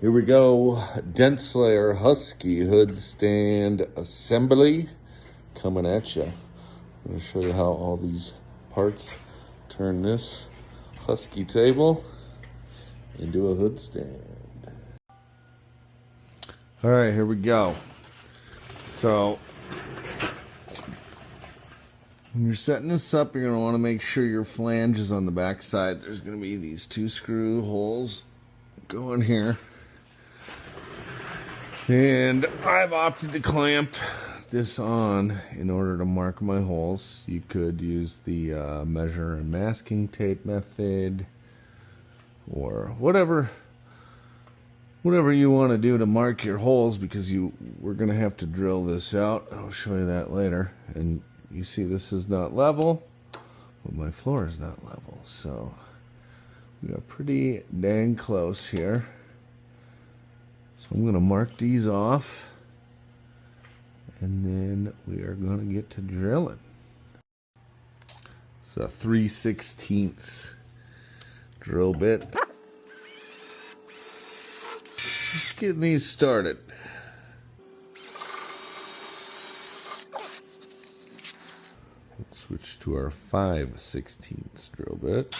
Here we go, Dent Slayer Husky Hood Stand Assembly coming at you. I'm going to show you how all these parts turn this Husky table into a hood stand. All right, here we go. So, when you're setting this up, you're going to want to make sure your flange is on the back side. There's going to be these 2 screw holes going here. And I've opted to clamp this on in order to mark my holes. You could use the measure and masking tape method, or whatever you want to do to mark your holes, because we're going to have to drill this out. I'll show you that later. And you see this is not level, but my floor is not level, so we got pretty dang close here. So I'm going to mark these off, and then we are going to get to drilling. It's a 3/16 drill bit. Just getting these started. We'll switch to our 5/16 drill bit.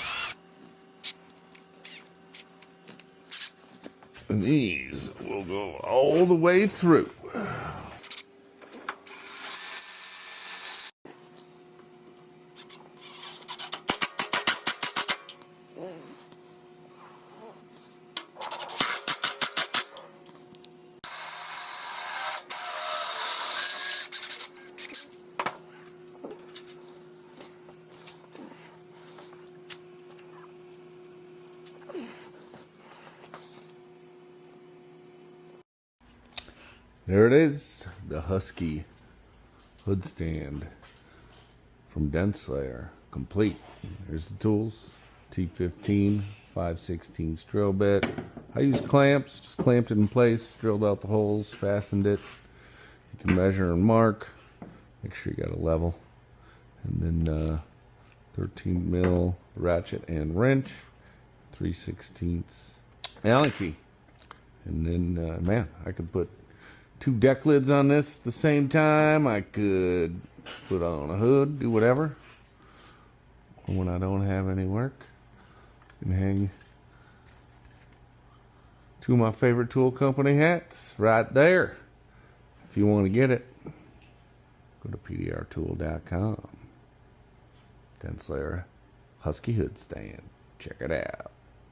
And these will go all the way through. There it is, the Husky hood stand from Dent Slayer, complete. Here's the tools, T15, 5/16 drill bit. I used clamps, just clamped it in place, drilled out the holes, fastened it. You can measure and mark, make sure you got a level. And then 13 mil ratchet and wrench, 3/16 Allen key. And then, man, I could put 2 deck lids on this at the same time. I could put on a hood, do whatever. And when I don't have any work, I can hang 2 of my favorite tool company hats right there. If you want to get it, go to pdrtool.com. Dent Slayer Husky Hood Stand. Check it out.